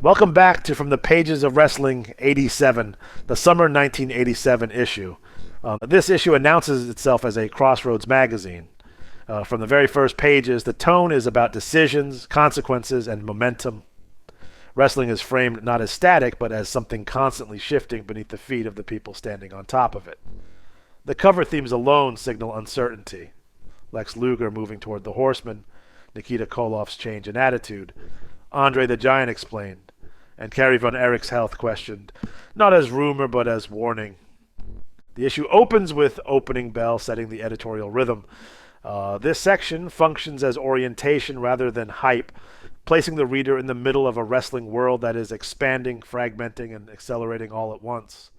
Welcome back to From the Pages of Wrestling 87, the summer 1987 issue. This issue announces itself as a Crossroads magazine. From the very first pages, the tone is about decisions, consequences, and momentum. Wrestling is framed not as static, but as something constantly shifting beneath the feet of the people standing on top of it. The cover themes alone signal uncertainty. Lex Luger moving toward the Horsemen, Nikita Koloff's change in attitude, Andre the Giant explained, and Kerry Von Erich's health questioned, not as rumor but as warning. The issue opens with opening bell setting the editorial rhythm. This section functions as orientation rather than hype, placing the reader in the middle of a wrestling world that is expanding, fragmenting, and accelerating all at once.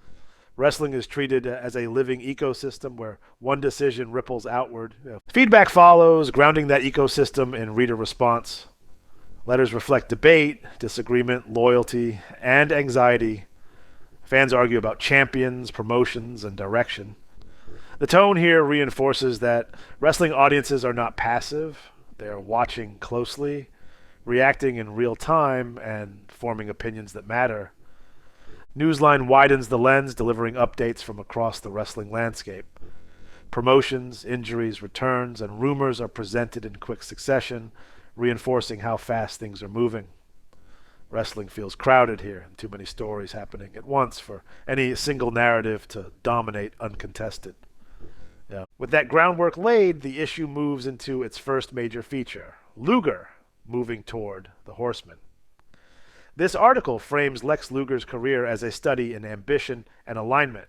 Wrestling is treated as a living ecosystem where one decision ripples outward. Feedback follows, grounding that ecosystem in reader response. Letters reflect debate, disagreement, loyalty, and anxiety. Fans argue about champions, promotions, and direction. The tone here reinforces that wrestling audiences are not passive. They are watching closely, reacting in real time, and forming opinions that matter. Newsline widens the lens, delivering updates from across the wrestling landscape. Promotions, injuries, returns, and rumors are presented in quick succession, reinforcing how fast things are moving. Wrestling feels crowded here, and too many stories happening at once for any single narrative to dominate uncontested. With that groundwork laid, the issue moves into its first major feature, Luger moving toward the Horsemen. This article frames Lex Luger's career as a study in ambition and alignment.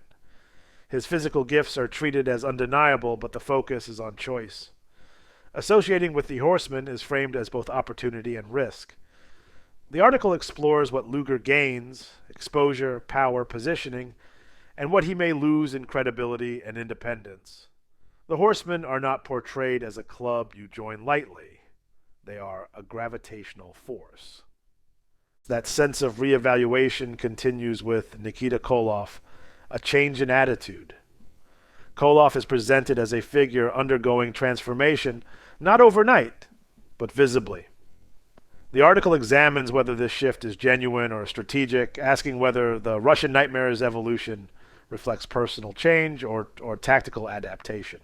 His physical gifts are treated as undeniable, but the focus is on choice. Associating with the Horsemen is framed as both opportunity and risk. The article explores what Luger gains, exposure, power, positioning, and what he may lose in credibility and independence. The Horsemen are not portrayed as a club you join lightly. They are a gravitational force. That sense of reevaluation continues with Nikita Koloff, a change in attitude. Koloff is presented as a figure undergoing transformation, not overnight, but visibly. The article examines whether this shift is genuine or strategic, asking whether the Russian Nightmare's evolution reflects personal change or tactical adaptation.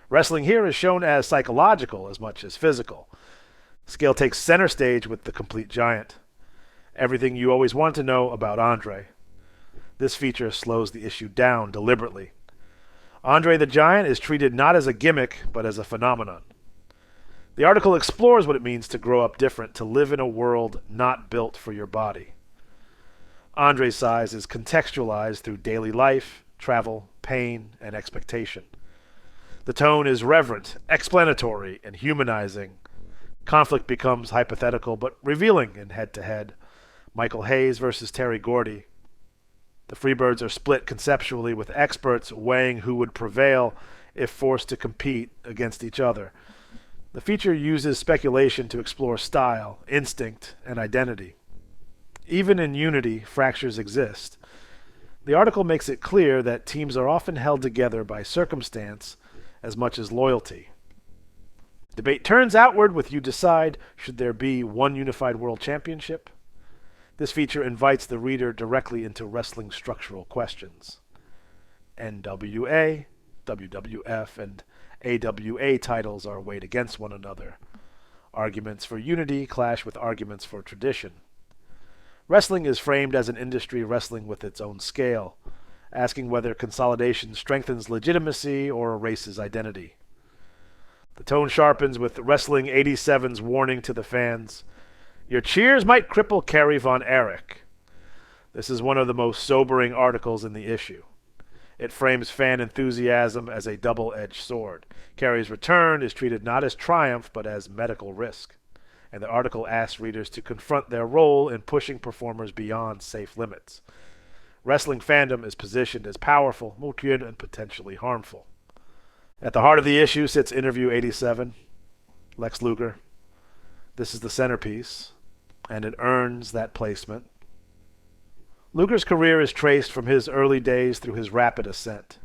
Wrestling here is shown as psychological as much as physical. Scale takes center stage with the complete giant. Everything you always want to know about Andre. This feature slows the issue down deliberately. Andre the Giant is treated not as a gimmick, but as a phenomenon. The article explores what it means to grow up different, to live in a world not built for your body. Andre's size is contextualized through daily life, travel, pain, and expectation. The tone is reverent, explanatory, and humanizing. Conflict becomes hypothetical but revealing in head-to-head. Michael Hayes versus Terry Gordy. The Freebirds are split conceptually, with experts weighing who would prevail if forced to compete against each other. The feature uses speculation to explore style, instinct, and identity. Even in unity, fractures exist. The article makes it clear that teams are often held together by circumstance as much as loyalty. Debate turns outward with you decide, should there be one unified world championship? This feature invites the reader directly into wrestling structural questions. NWA, WWF, and AWA titles are weighed against one another. Arguments for unity clash with arguments for tradition. Wrestling is framed as an industry wrestling with its own scale, asking whether consolidation strengthens legitimacy or erases identity. The tone sharpens with Wrestling 87's warning to the fans. Your cheers might cripple Kerry Von Erich. This is one of the most sobering articles in the issue. It frames fan enthusiasm as a double-edged sword. Kerry's return is treated not as triumph, but as medical risk. And the article asks readers to confront their role in pushing performers beyond safe limits. Wrestling fandom is positioned as powerful, multiple, and potentially harmful. At the heart of the issue sits Interview 87, Lex Luger. This is the centerpiece, and it earns that placement. Luger's career is traced from his early days through his rapid ascent.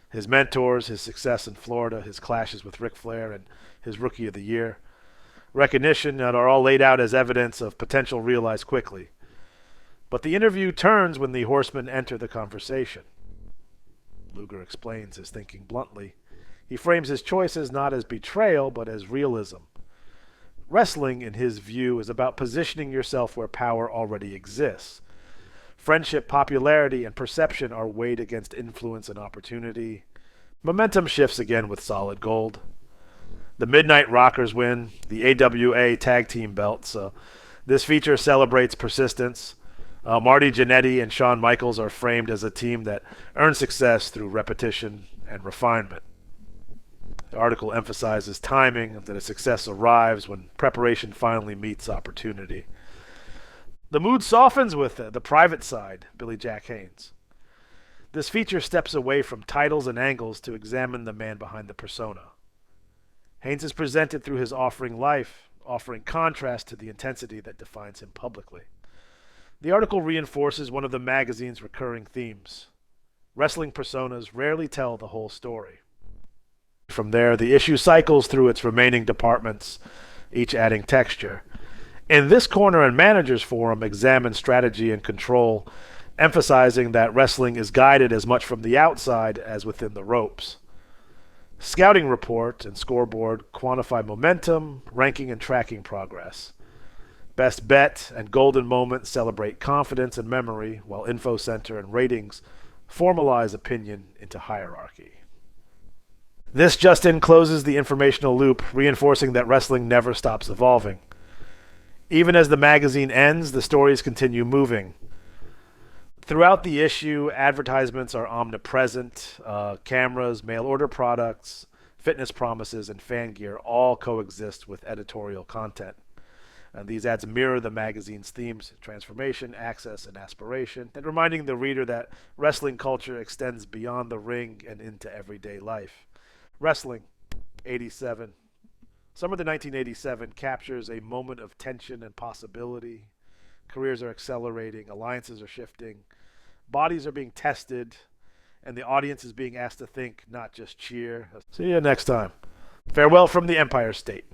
His mentors, his success in Florida, his clashes with Ric Flair, and his Rookie of the Year. recognition that are all laid out as evidence of potential realized quickly. But the interview turns when the Horsemen enter the conversation. Luger explains his thinking bluntly. He frames his choices not as betrayal, but as realism. Wrestling, in his view, is about positioning yourself where power already exists. Friendship, popularity, and perception are weighed against influence and opportunity. Momentum shifts again with Solid Gold. The Midnight Rockers win the AWA Tag Team belts. This feature celebrates persistence. Marty Jannetty and Shawn Michaels are framed as a team that earned success through repetition and refinement. The article emphasizes timing, that a success arrives when preparation finally meets opportunity. The mood softens with the private side, Billy Jack Haynes. This feature steps away from titles and angles to examine the man behind the persona. Haynes is presented through his offering life, offering contrast to the intensity that defines him publicly. The article reinforces one of the magazine's recurring themes. Wrestling personas rarely tell the whole story. From there, the issue cycles through its remaining departments, each adding texture. In this corner and Managers Forum examine strategy and control, emphasizing that wrestling is guided as much from the outside as within the ropes. Scouting report and scoreboard quantify momentum, ranking, and tracking progress. Best Bet and Golden Moment celebrate confidence and memory, while Info Center and ratings formalize opinion into hierarchy. This just in closes the informational loop, reinforcing that wrestling never stops evolving. Even as the magazine ends, the stories continue moving. Throughout the issue, advertisements are omnipresent. Cameras, mail-order products, fitness promises, and fan gear all coexist with editorial content. And these ads mirror the magazine's themes: transformation, access, and aspiration, and reminding the reader that wrestling culture extends beyond the ring and into everyday life. Wrestling, 87. Summer of 1987 captures a moment of tension and possibility. Careers are accelerating, alliances are shifting, bodies are being tested, and the audience is being asked to think, not just cheer. See you next time. Farewell from the Empire State.